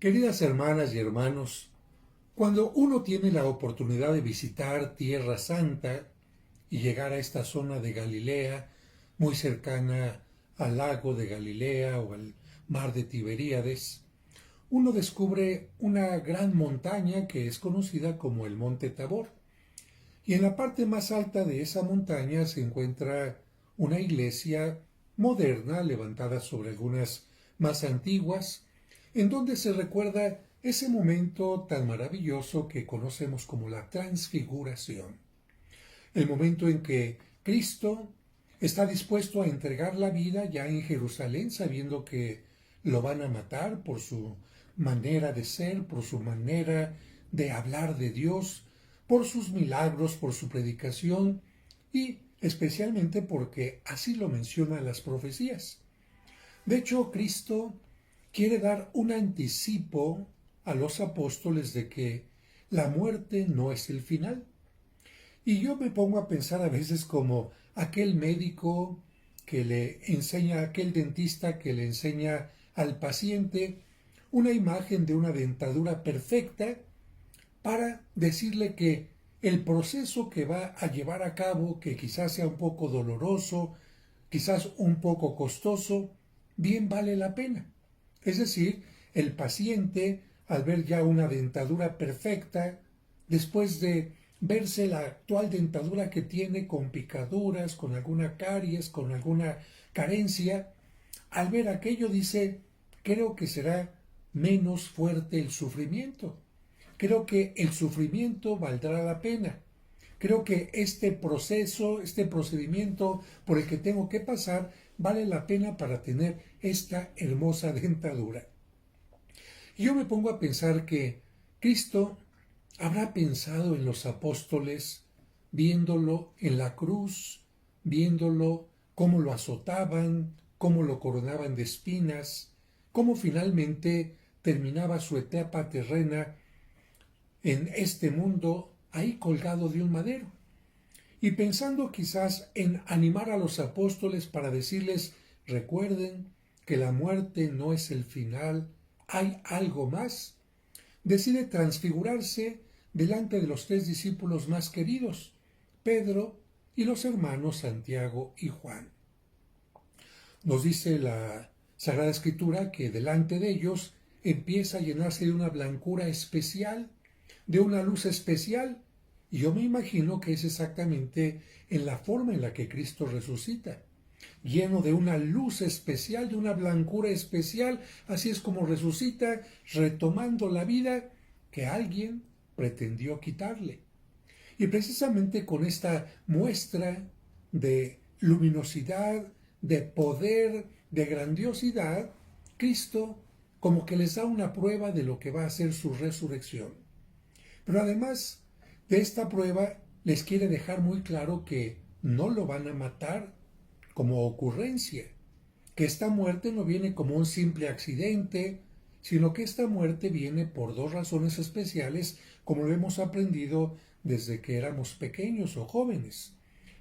Queridas hermanas y hermanos, cuando uno tiene la oportunidad de visitar Tierra Santa y llegar a esta zona de Galilea, muy cercana al lago de Galilea o al mar de Tiberíades, uno descubre una gran montaña que es conocida como el Monte Tabor. Y en la parte más alta de esa montaña se encuentra una iglesia moderna levantada sobre algunas más antiguas, en donde se recuerda ese momento tan maravilloso que conocemos como la transfiguración. El momento en que Cristo está dispuesto a entregar la vida ya en Jerusalén, sabiendo que lo van a matar por su manera de ser, por su manera de hablar de Dios, por sus milagros, por su predicación y especialmente porque así lo mencionan las profecías. De hecho, Cristo quiere dar un anticipo a los apóstoles de que la muerte no es el final. Y yo me pongo a pensar a veces como aquel médico que le enseña, aquel dentista que le enseña al paciente una imagen de una dentadura perfecta para decirle que el proceso que va a llevar a cabo, que quizás sea un poco doloroso, quizás un poco costoso, bien vale la pena. Es decir, el paciente, al ver ya una dentadura perfecta, después de verse la actual dentadura que tiene con picaduras, con alguna caries, con alguna carencia, al ver aquello dice, creo que será menos fuerte el sufrimiento. Creo que el sufrimiento valdrá la pena. Creo que este proceso, este procedimiento por el que tengo que pasar, vale la pena para tener esta hermosa dentadura. Y yo me pongo a pensar que Cristo habrá pensado en los apóstoles, viéndolo en la cruz, viéndolo cómo lo azotaban, cómo lo coronaban de espinas, cómo finalmente terminaba su etapa terrena en este mundo ahí colgado de un madero. Y pensando quizás en animar a los apóstoles para decirles, recuerden que la muerte no es el final, hay algo más, decide transfigurarse delante de los tres discípulos más queridos, Pedro y los hermanos Santiago y Juan. Nos dice la Sagrada Escritura que delante de ellos empieza a llenarse de una blancura especial, de una luz especial, y yo me imagino que es exactamente en la forma en la que Cristo resucita, lleno de una luz especial, de una blancura especial, así es como resucita, retomando la vida que alguien pretendió quitarle. Y precisamente con esta muestra de luminosidad, de poder, de grandiosidad, Cristo como que les da una prueba de lo que va a ser su resurrección. Pero además de esta prueba les quiere dejar muy claro que no lo van a matar como ocurrencia, que esta muerte no viene como un simple accidente, sino que esta muerte viene por dos razones especiales, como lo hemos aprendido desde que éramos pequeños o jóvenes.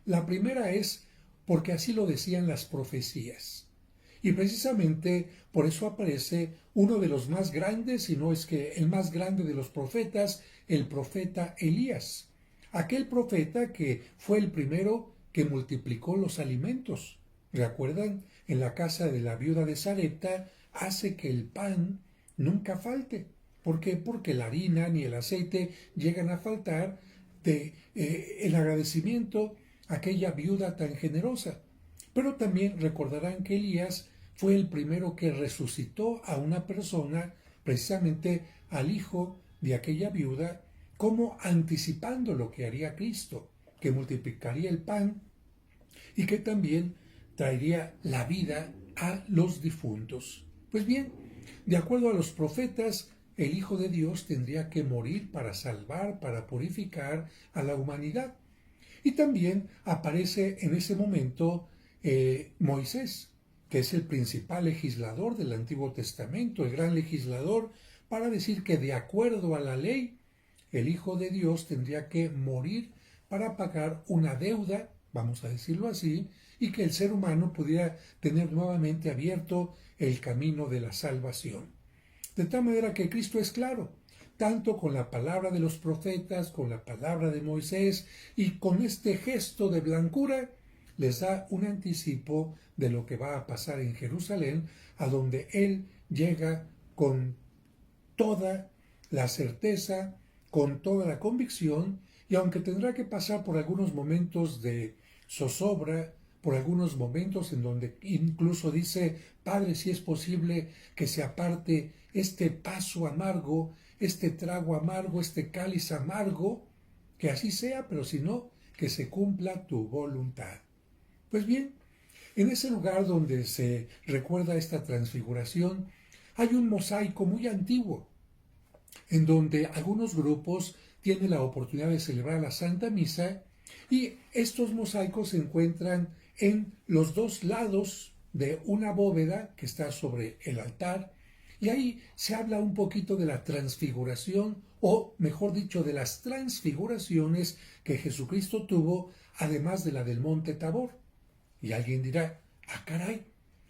La primera es porque así lo decían las profecías. Y precisamente por eso aparece uno de los más grandes, si no es que el más grande de los profetas, el profeta Elías. Aquel profeta que fue el primero que multiplicó los alimentos. ¿Recuerdan? En la casa de la viuda de Sarepta hace que el pan nunca falte. ¿Por qué? Porque la harina ni el aceite llegan a faltar de el agradecimiento a aquella viuda tan generosa. Pero también recordarán que Elías fue el primero que resucitó a una persona, precisamente al hijo de aquella viuda, como anticipando lo que haría Cristo, que multiplicaría el pan y que también traería la vida a los difuntos. Pues bien, de acuerdo a los profetas, el Hijo de Dios tendría que morir para salvar, para purificar a la humanidad. Y también aparece en ese momento Moisés, que es el principal legislador del Antiguo Testamento, el gran legislador, para decir que de acuerdo a la ley, el Hijo de Dios tendría que morir para pagar una deuda, vamos a decirlo así, y que el ser humano pudiera tener nuevamente abierto el camino de la salvación. De tal manera que Cristo es claro, tanto con la palabra de los profetas, con la palabra de Moisés y con este gesto de blancura, les da un anticipo de lo que va a pasar en Jerusalén, a donde Él llega con toda la certeza, con toda la convicción, y aunque tendrá que pasar por algunos momentos de zozobra, por algunos momentos en donde incluso dice, Padre, si es posible que se aparte este paso amargo, este trago amargo, este cáliz amargo, que así sea, pero si no, que se cumpla tu voluntad. Pues bien, en ese lugar donde se recuerda esta transfiguración, hay un mosaico muy antiguo, en donde algunos grupos tienen la oportunidad de celebrar la Santa Misa y estos mosaicos se encuentran en los dos lados de una bóveda que está sobre el altar y ahí se habla un poquito de la transfiguración o, mejor dicho, de las transfiguraciones que Jesucristo tuvo, además de la del Monte Tabor. Y alguien dirá, ah, caray,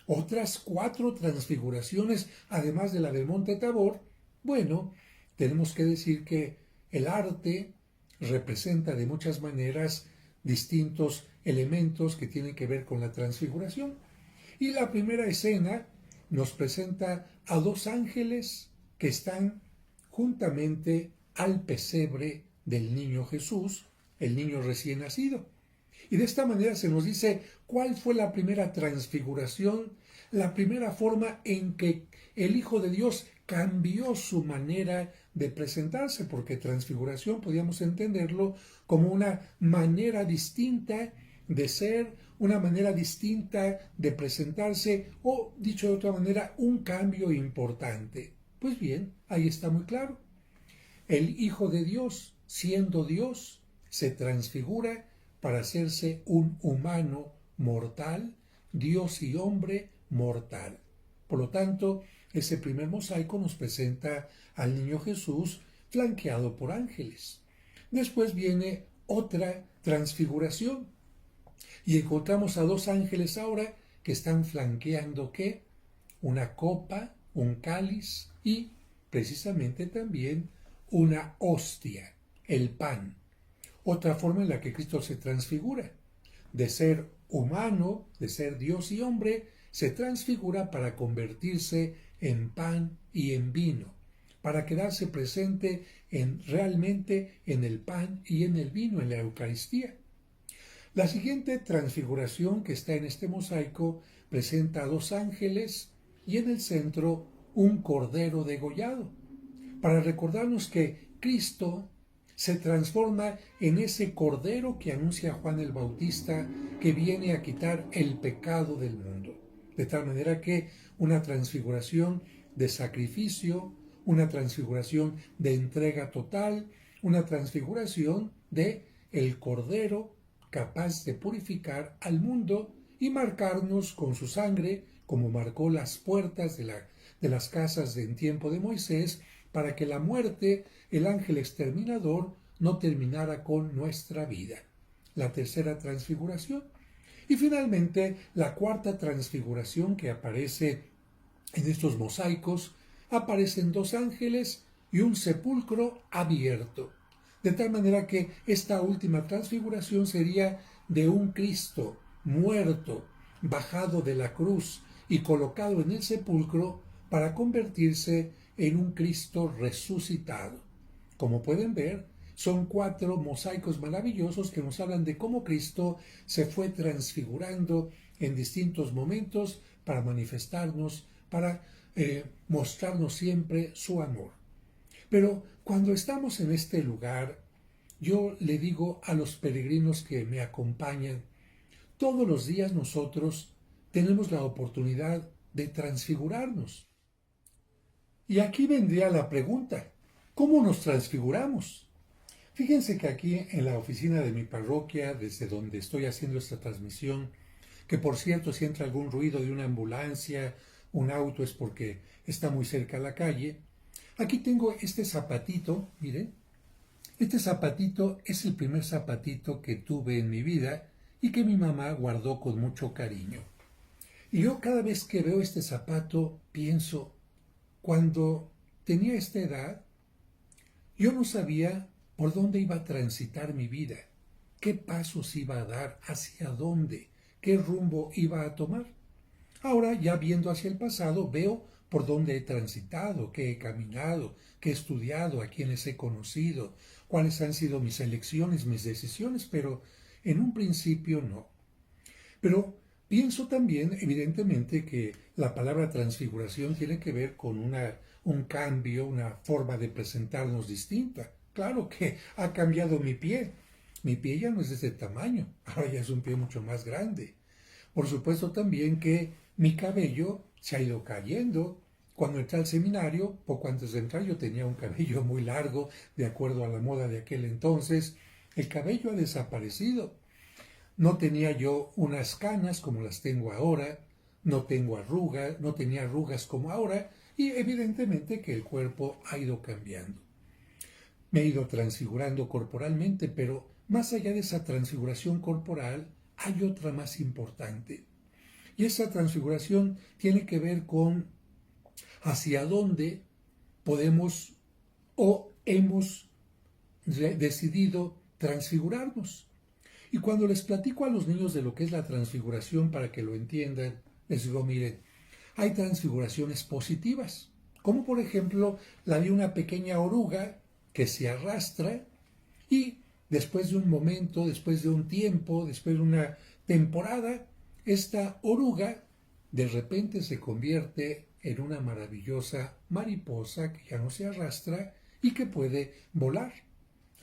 otras 4 transfiguraciones además de la del Monte Tabor. Bueno, tenemos que decir que el arte representa de muchas maneras distintos elementos que tienen que ver con la transfiguración. Y la primera escena nos presenta a 2 ángeles que están juntamente al pesebre del niño Jesús, el niño recién nacido. Y de esta manera se nos dice cuál fue la primera transfiguración, la primera forma en que el Hijo de Dios cambió su manera de presentarse, porque transfiguración podríamos entenderlo como una manera distinta de ser, una manera distinta de presentarse o, dicho de otra manera, un cambio importante. Pues bien, ahí está muy claro. El Hijo de Dios, siendo Dios, se transfigura para hacerse un humano mortal, Dios y hombre mortal. Por lo tanto, ese primer mosaico nos presenta al niño Jesús flanqueado por ángeles. Después viene otra transfiguración y encontramos a 2 ángeles ahora que están flanqueando ¿qué? Una copa, un cáliz y precisamente también una hostia, el pan. Otra forma en la que Cristo se transfigura. De ser humano, de ser Dios y hombre, se transfigura para convertirse en pan y en vino, para quedarse presente realmente en el pan y en el vino, en la Eucaristía. La siguiente transfiguración que está en este mosaico presenta a 2 ángeles y en el centro un cordero degollado, para recordarnos que Cristo se transforma en ese cordero que anuncia Juan el Bautista que viene a quitar el pecado del mundo. De tal manera que una transfiguración de sacrificio, una transfiguración de entrega total, una transfiguración de el cordero capaz de purificar al mundo y marcarnos con su sangre, como marcó las puertas de las casas en tiempo de Moisés, para que la muerte, el ángel exterminador, no terminara con nuestra vida. La tercera transfiguración. Y finalmente, la cuarta transfiguración que aparece en estos mosaicos, aparecen 2 ángeles y un sepulcro abierto. De tal manera que esta última transfiguración sería de un Cristo muerto, bajado de la cruz y colocado en el sepulcro para convertirse en un Cristo resucitado. Como pueden ver, son 4 mosaicos maravillosos que nos hablan de cómo Cristo se fue transfigurando en distintos momentos para manifestarnos, para mostrarnos siempre su amor. Pero cuando estamos en este lugar, yo le digo a los peregrinos que me acompañan, todos los días nosotros tenemos la oportunidad de transfigurarnos. Y aquí vendría la pregunta, ¿cómo nos transfiguramos? Fíjense que aquí en la oficina de mi parroquia, desde donde estoy haciendo esta transmisión, que por cierto si entra algún ruido de una ambulancia, un auto es porque está muy cerca la calle, aquí tengo este zapatito, miren, este zapatito es el primer zapatito que tuve en mi vida y que mi mamá guardó con mucho cariño. Y yo cada vez que veo este zapato pienso, cuando tenía esta edad, yo no sabía por dónde iba a transitar mi vida, qué pasos iba a dar, hacia dónde, qué rumbo iba a tomar. Ahora, ya viendo hacia el pasado, veo por dónde he transitado, qué he caminado, qué he estudiado, a quienes he conocido, cuáles han sido mis elecciones, mis decisiones, pero en un principio no. Pero pienso también, evidentemente, que la palabra transfiguración tiene que ver con un cambio, una forma de presentarnos distinta. Claro que ha cambiado mi pie. Mi pie ya no es de ese tamaño, ahora ya es un pie mucho más grande. Por supuesto también que mi cabello se ha ido cayendo. Cuando entré al seminario, poco antes de entrar, yo tenía un cabello muy largo, de acuerdo a la moda de aquel entonces. El cabello ha desaparecido. No tenía yo unas canas como las tengo ahora, no tengo arrugas, no tenía arrugas como ahora, y evidentemente que el cuerpo ha ido cambiando. Me he ido transfigurando corporalmente, pero más allá de esa transfiguración corporal, hay otra más importante. Y esa transfiguración tiene que ver con hacia dónde podemos o hemos decidido transfigurarnos. Y cuando les platico a los niños de lo que es la transfiguración para que lo entiendan, les digo, miren, hay transfiguraciones positivas, como por ejemplo la de una pequeña oruga que se arrastra y después de un momento, después de un tiempo, después de una temporada, esta oruga de repente se convierte en una maravillosa mariposa que ya no se arrastra y que puede volar.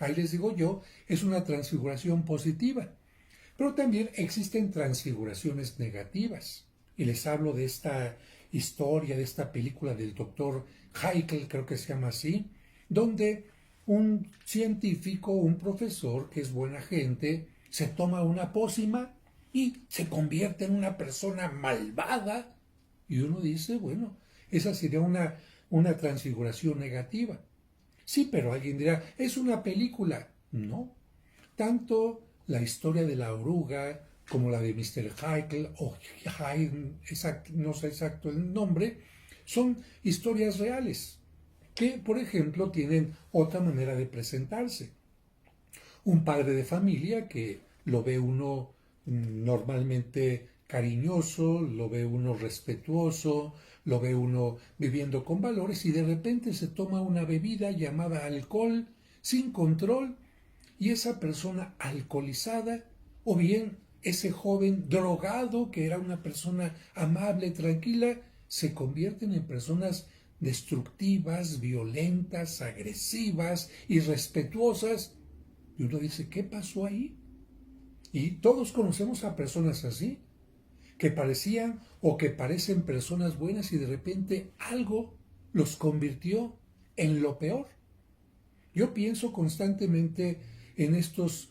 Ahí les digo yo, es una transfiguración positiva. Pero también existen transfiguraciones negativas. Y les hablo de esta historia, de esta película del doctor Haeckel, creo que se llama así, donde un científico, un profesor que es buena gente, se toma una pócima y se convierte en una persona malvada. Y uno dice, bueno, esa sería una transfiguración negativa. Sí, pero alguien dirá, es una película. No. Tanto la historia de la oruga como la de Mr. Haeckel o Haydn, no sé exacto el nombre, son historias reales que, por ejemplo, tienen otra manera de presentarse. Un padre de familia que lo ve uno normalmente cariñoso, lo ve uno respetuoso, lo ve uno viviendo con valores y de repente se toma una bebida llamada alcohol sin control y esa persona alcoholizada o bien ese joven drogado que era una persona amable, tranquila, se convierten en personas destructivas, violentas, agresivas, irrespetuosas. Y uno dice, ¿qué pasó ahí? Y todos conocemos a personas así, que parecían o que parecen personas buenas y de repente algo los convirtió en lo peor. Yo pienso constantemente en estos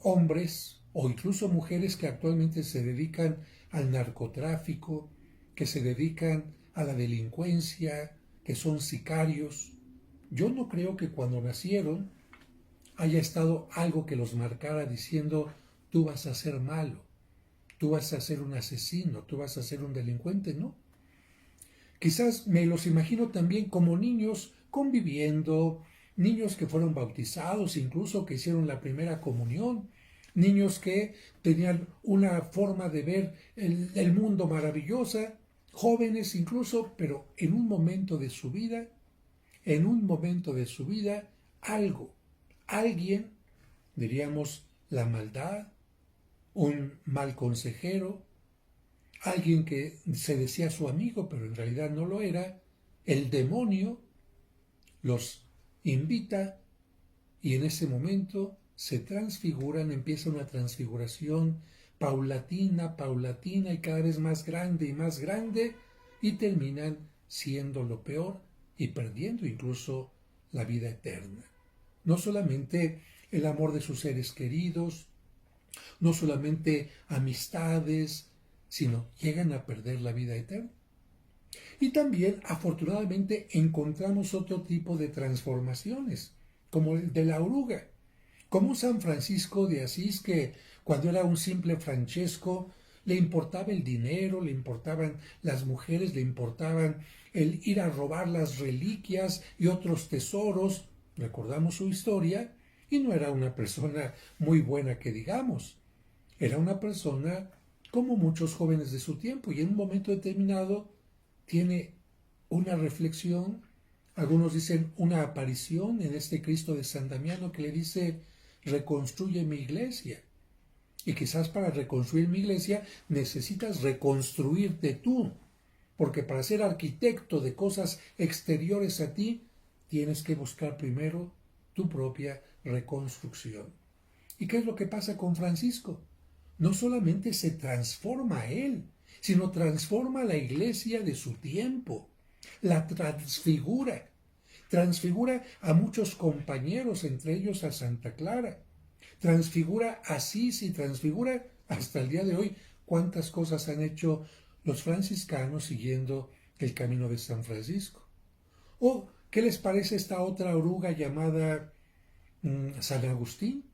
hombres o incluso mujeres que actualmente se dedican al narcotráfico, que se dedican a la delincuencia, que son sicarios. Yo no creo que cuando nacieron haya estado algo que los marcara diciendo tú vas a ser malo, tú vas a ser un asesino, tú vas a ser un delincuente, ¿no? Quizás me los imagino también como niños conviviendo, niños que fueron bautizados, incluso que hicieron la primera comunión, niños que tenían una forma de ver el mundo maravillosa, jóvenes incluso, pero en un momento de su vida, alguien, diríamos, la maldad, un mal consejero, alguien que se decía su amigo, pero en realidad no lo era, el demonio los invita y en ese momento se transfiguran, empieza una transfiguración paulatina, paulatina y cada vez más grande y terminan siendo lo peor y perdiendo incluso la vida eterna. No solamente el amor de sus seres queridos, no solamente amistades, sino llegan a perder la vida eterna. Y también, afortunadamente, encontramos otro tipo de transformaciones, como el de la oruga, como un San Francisco de Asís que, cuando era un simple Francesco, Le importaba el dinero, le importaban las mujeres, le importaban el ir a robar las reliquias y otros tesoros. Recordamos su historia y no era una persona muy buena que digamos. Era una persona como muchos jóvenes de su tiempo y en un momento determinado tiene una reflexión, algunos dicen una aparición en este Cristo de San Damiano que le dice, reconstruye mi iglesia. Y quizás para reconstruir mi iglesia necesitas reconstruirte tú, porque para ser arquitecto de cosas exteriores a ti, tienes que buscar primero tu propia reconstrucción. ¿Y qué es lo que pasa con Francisco? No solamente se transforma a él, sino transforma a la iglesia de su tiempo, la transfigura, transfigura a muchos compañeros, entre ellos a Santa Clara, transfigura a Asís y transfigura hasta el día de hoy cuántas cosas han hecho los franciscanos siguiendo el camino de San Francisco. ¿O qué les parece esta otra oruga llamada San Agustín?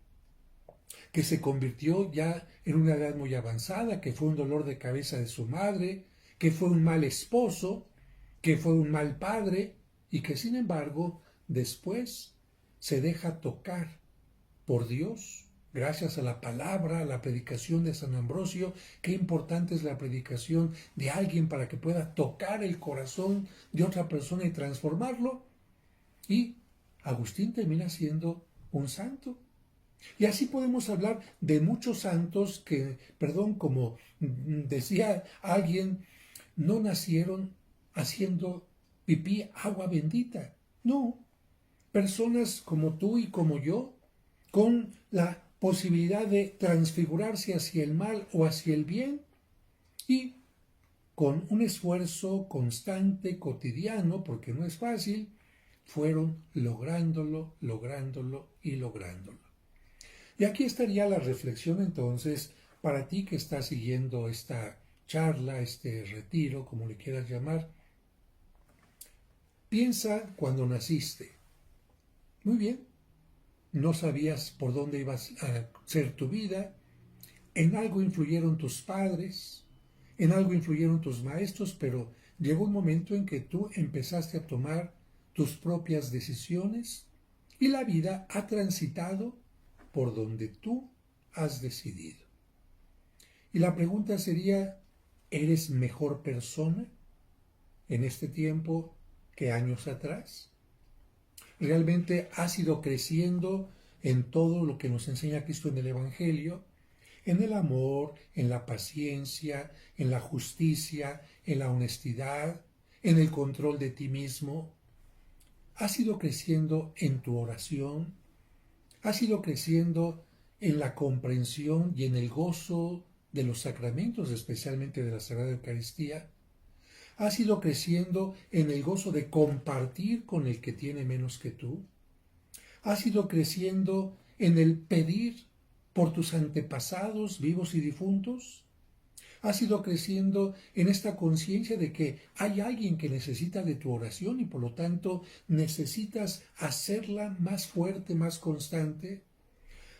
Que se convirtió ya en una edad muy avanzada, que fue un dolor de cabeza de su madre, que fue un mal esposo, que fue un mal padre, y que sin embargo después se deja tocar por Dios, gracias a la palabra, a la predicación de San Ambrosio. Qué importante es la predicación de alguien para que pueda tocar el corazón de otra persona y transformarlo. Y Agustín termina siendo un santo. Y así podemos hablar de muchos santos que, como decía alguien, no nacieron haciendo pipí agua bendita. No, personas como tú y como yo, con la posibilidad de transfigurarse hacia el mal o hacia el bien, y con un esfuerzo constante, cotidiano, porque no es fácil, fueron lográndolo, lográndolo y lográndolo. Y aquí estaría la reflexión entonces para ti que estás siguiendo esta charla, este retiro, como le quieras llamar. Piensa cuando naciste. Muy bien, no sabías por dónde ibas a ser tu vida, en algo influyeron tus padres, en algo influyeron tus maestros, pero llegó un momento en que tú empezaste a tomar tus propias decisiones y la vida ha transitado por donde tú has decidido. Y la pregunta sería, ¿eres mejor persona en este tiempo que años atrás? ¿Realmente has ido creciendo en todo lo que nos enseña Cristo en el Evangelio? En el amor, en la paciencia, en la justicia, en la honestidad, en el control de ti mismo. ¿Has ido creciendo en tu oración? ¿Has ido creciendo en la comprensión y en el gozo de los sacramentos, especialmente de la Sagrada Eucaristía? ¿Has ido creciendo en el gozo de compartir con el que tiene menos que tú? ¿Has ido creciendo en el pedir por tus antepasados vivos y difuntos? ¿Has ido creciendo en esta conciencia de que hay alguien que necesita de tu oración y por lo tanto necesitas hacerla más fuerte, más constante?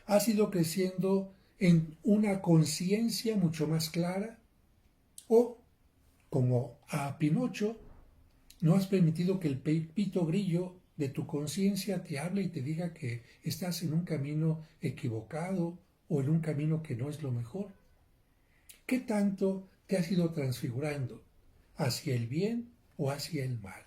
¿Has ido creciendo en una conciencia mucho más clara? ¿O, como a Pinocho, no has permitido que el pito grillo de tu conciencia te hable y te diga que estás en un camino equivocado o en un camino que no es lo mejor? ¿Qué tanto te has ido transfigurando? ¿Hacia el bien o hacia el mal?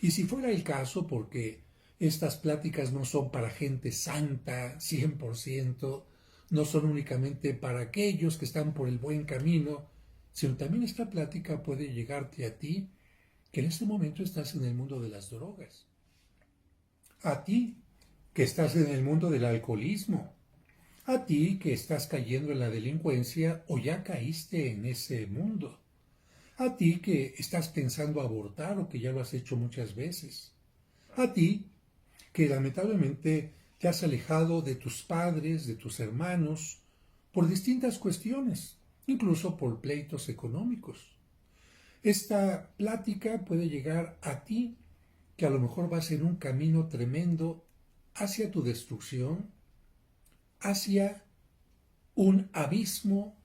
Y si fuera el caso, porque estas pláticas no son para gente santa 100%, no son únicamente para aquellos que están por el buen camino, sino también esta plática puede llegarte a ti, que en este momento estás en el mundo de las drogas, a ti que estás en el mundo del alcoholismo, a ti que estás cayendo en la delincuencia o ya caíste en ese mundo, a ti que estás pensando abortar o que ya lo has hecho muchas veces, a ti que lamentablemente te has alejado de tus padres, de tus hermanos, por distintas cuestiones, incluso por pleitos económicos. Esta plática puede llegar a ti, que a lo mejor vas en un camino tremendo hacia tu destrucción, hacia un abismo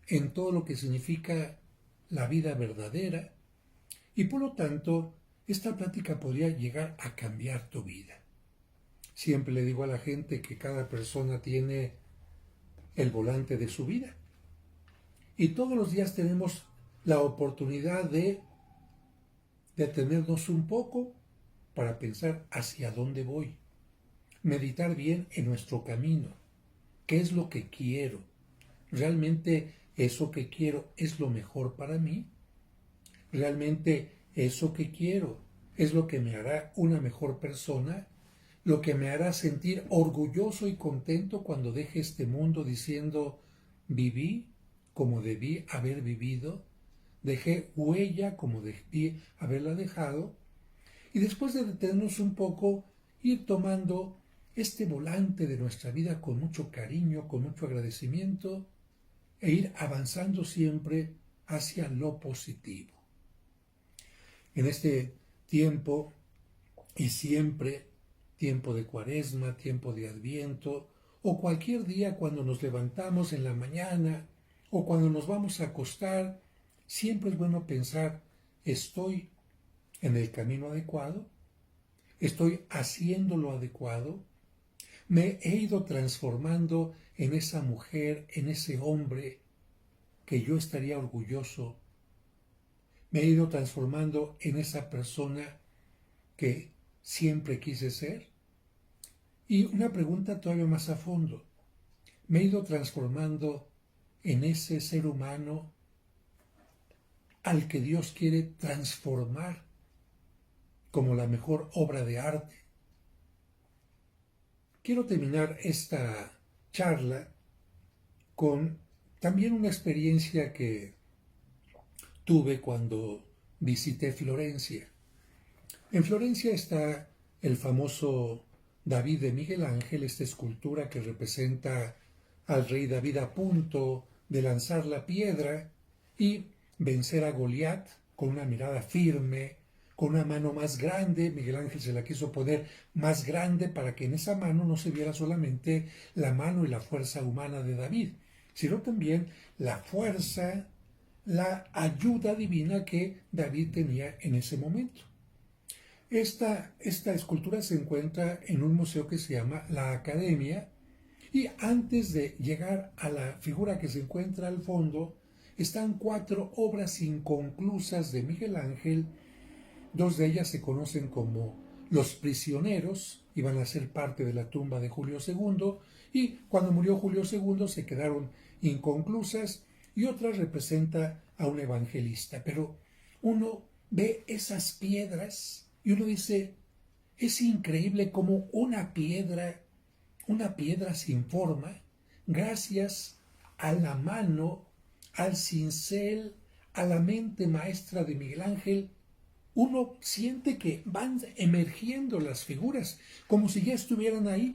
en todo lo que significa la vida verdadera y por lo tanto esta plática podría llegar a cambiar tu vida. Siempre le digo a la gente que cada persona tiene el volante de su vida y todos los días tenemos la oportunidad de detenernos un poco para pensar hacia dónde voy, meditar bien en nuestro camino, qué es lo que quiero, realmente eso que quiero es lo mejor para mí, realmente eso que quiero es lo que me hará una mejor persona, lo que me hará sentir orgulloso y contento cuando deje este mundo diciendo viví como debí haber vivido, dejé huella como debí haberla dejado, y después de detenernos un poco, ir tomando este volante de nuestra vida con mucho cariño, con mucho agradecimiento, e ir avanzando siempre hacia lo positivo. En este tiempo, y siempre, tiempo de Cuaresma, tiempo de Adviento, o cualquier día cuando nos levantamos en la mañana, o cuando nos vamos a acostar, siempre es bueno pensar, ¿estoy en el camino adecuado? ¿Estoy haciendo lo adecuado? ¿Me he ido transformando en esa mujer, en ese hombre que yo estaría orgulloso? ¿Me he ido transformando en esa persona que siempre quise ser? Y una pregunta todavía más a fondo. ¿Me he ido transformando en ese ser humano al que Dios quiere transformar como la mejor obra de arte? Quiero terminar esta charla con también una experiencia que tuve cuando visité Florencia. En Florencia está el famoso David de Miguel Ángel, esta escultura que representa al rey David a punto de lanzar la piedra y vencer a Goliat con una mirada firme, con una mano más grande. Miguel Ángel se la quiso poner más grande para que en esa mano no se viera solamente la mano y la fuerza humana de David, sino también la fuerza, la ayuda divina que David tenía en ese momento. Esta escultura se encuentra en un museo que se llama La Academia, y antes de llegar a la figura que se encuentra al fondo están 4 obras inconclusas de Miguel Ángel. 2 de ellas se conocen como Los Prisioneros y van a ser parte de la tumba de Julio II, y cuando murió Julio II se quedaron inconclusas, y otra representa a un evangelista. Pero uno ve esas piedras y uno dice, es increíble cómo una piedra sin forma, gracias a la mano, al cincel, a la mente maestra de Miguel Ángel, uno siente que van emergiendo las figuras, como si ya estuvieran ahí,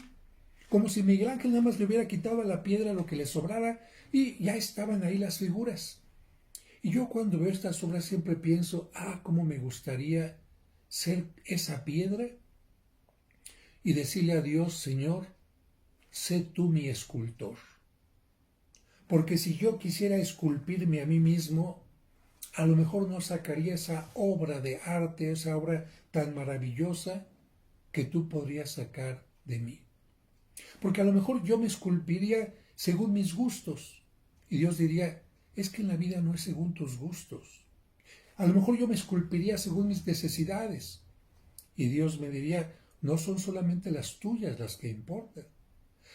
como si Miguel Ángel nada más le hubiera quitado a la piedra lo que le sobrara y ya estaban ahí las figuras. Y yo cuando veo estas obras siempre pienso, cómo me gustaría ser esa piedra y decirle a Dios, Señor, sé tú mi escultor. Porque si yo quisiera esculpirme a mí mismo, a lo mejor no sacaría esa obra de arte, esa obra tan maravillosa que tú podrías sacar de mí. Porque a lo mejor yo me esculpiría según mis gustos. Y Dios diría, es que en la vida no es según tus gustos. A lo mejor yo me esculpiría según mis necesidades. Y Dios me diría, no son solamente las tuyas las que importan.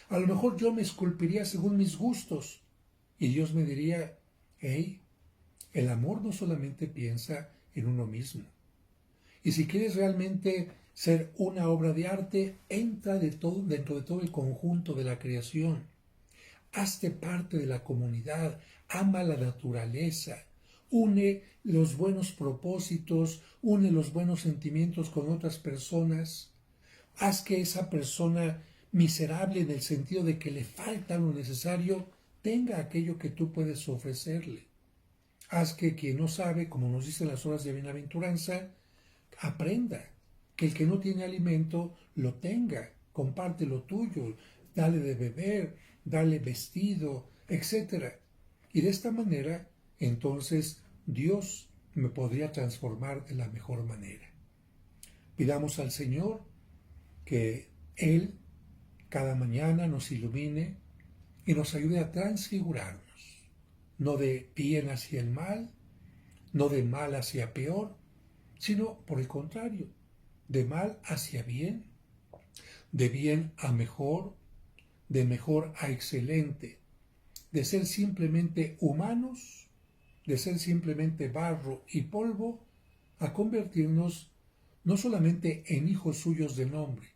A lo mejor yo me esculpiría según mis gustos. Y Dios me diría, hey, el amor no solamente piensa en uno mismo. Y si quieres realmente ser una obra de arte, entra dentro de todo el conjunto de la creación. Hazte parte de la comunidad, ama la naturaleza, une los buenos propósitos, une los buenos sentimientos con otras personas. Haz que esa persona miserable en el sentido de que le falta lo necesario, tenga aquello que tú puedes ofrecerle. Haz que quien no sabe, como nos dicen las horas de bienaventuranza, aprenda. Que el que no tiene alimento lo tenga. Comparte lo tuyo. Dale de beber, dale vestido, etc. Y de esta manera, entonces, Dios me podría transformar de la mejor manera. Pidamos al Señor que Él cada mañana nos ilumine y nos ayude a transfigurarnos, no de bien hacia el mal, no de mal hacia peor, sino por el contrario, de mal hacia bien, de bien a mejor, de mejor a excelente, de ser simplemente humanos, de ser simplemente barro y polvo, a convertirnos no solamente en hijos suyos de nombre,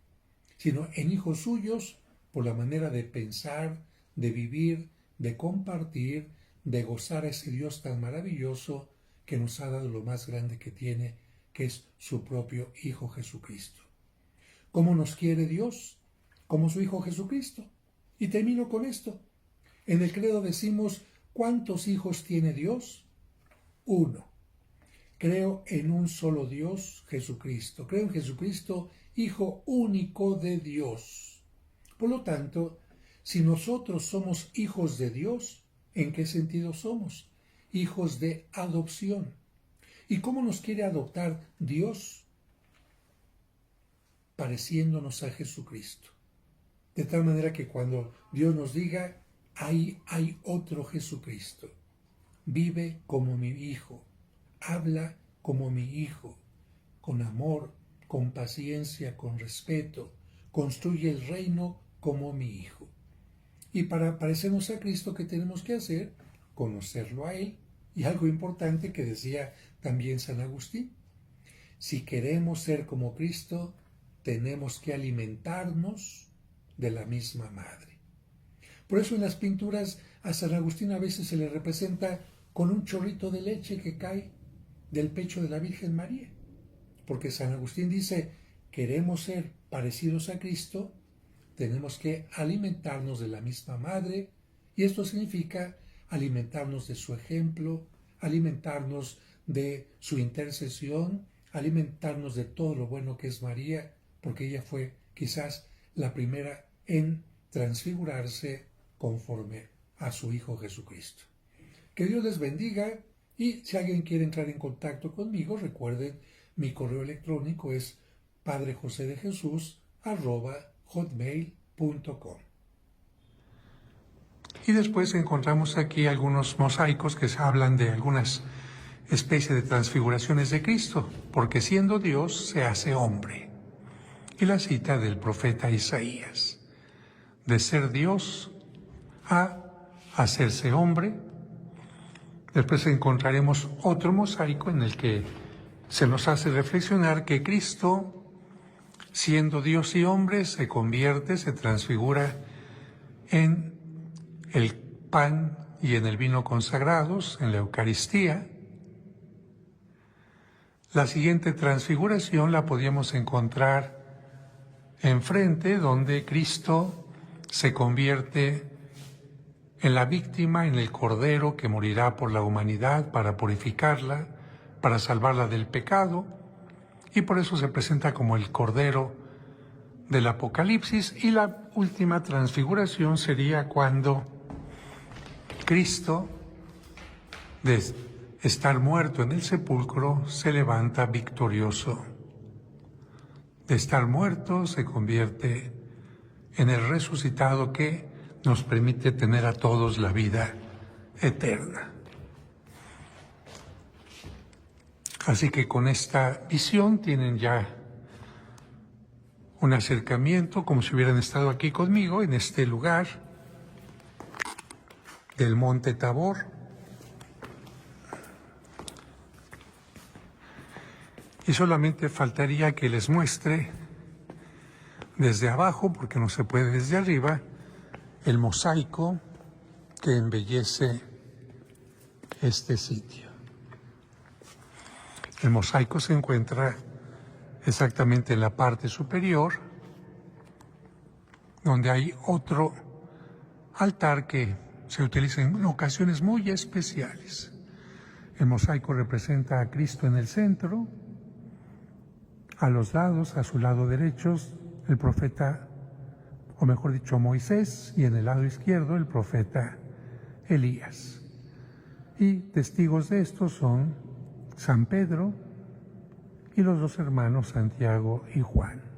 sino en hijos suyos por la manera de pensar, de vivir, de compartir, de gozar a ese Dios tan maravilloso que nos ha dado lo más grande que tiene, que es su propio Hijo Jesucristo. ¿Cómo nos quiere Dios? Como su Hijo Jesucristo. Y termino con esto. En el credo decimos, ¿cuántos hijos tiene Dios? Uno. Creo en un solo Dios, Jesucristo. Creo en Jesucristo, Hijo único de Dios. Por lo tanto, si nosotros somos hijos de Dios, ¿en qué sentido somos? Hijos de adopción. ¿Y cómo nos quiere adoptar Dios? Pareciéndonos a Jesucristo. De tal manera que cuando Dios nos diga, ahí hay otro Jesucristo. Vive como mi hijo, habla como mi hijo, con amor, con paciencia, con respeto, construye el reino como mi hijo. Y para parecernos a Cristo, ¿qué tenemos que hacer? Conocerlo a Él. Y algo importante que decía también San Agustín, si queremos ser como Cristo, tenemos que alimentarnos de la misma madre. Por eso en las pinturas a San Agustín a veces se le representa con un chorrito de leche que cae del pecho de la Virgen María. Porque San Agustín dice, queremos ser parecidos a Cristo, tenemos que alimentarnos de la misma madre, y esto significa alimentarnos de su ejemplo, alimentarnos de su intercesión, alimentarnos de todo lo bueno que es María, porque ella fue quizás la primera en transfigurarse conforme a su Hijo Jesucristo. Que Dios les bendiga, y si alguien quiere entrar en contacto conmigo, recuerden, mi correo electrónico es padrejosedejesus@hotmail.com. Y después encontramos aquí algunos mosaicos que hablan de algunas especies de transfiguraciones de Cristo, porque siendo Dios se hace hombre. Y la cita del profeta Isaías, de ser Dios a hacerse hombre. Después encontraremos otro mosaico en el que se nos hace reflexionar que Cristo, siendo Dios y hombre, se convierte, se transfigura en el pan y en el vino consagrados, en la Eucaristía. La siguiente transfiguración la podíamos encontrar enfrente, donde Cristo se convierte en la víctima, en el Cordero que morirá por la humanidad para purificarla, para salvarla del pecado, y por eso se presenta como el Cordero del Apocalipsis. Y la última transfiguración sería cuando Cristo, de estar muerto en el sepulcro, se levanta victorioso. De estar muerto se convierte en el resucitado que nos permite tener a todos la vida eterna. Así que con esta visión tienen ya un acercamiento, como si hubieran estado aquí conmigo, en este lugar del Monte Tabor. Y solamente faltaría que les muestre desde abajo, porque no se puede desde arriba, el mosaico que embellece este sitio. El mosaico se encuentra exactamente en la parte superior, donde hay otro altar que se utiliza en ocasiones muy especiales. El mosaico representa a Cristo en el centro, a los lados, a su lado derecho, el profeta, o mejor dicho, Moisés, y en el lado izquierdo el profeta Elías. Y testigos de esto son San Pedro y los dos hermanos Santiago y Juan.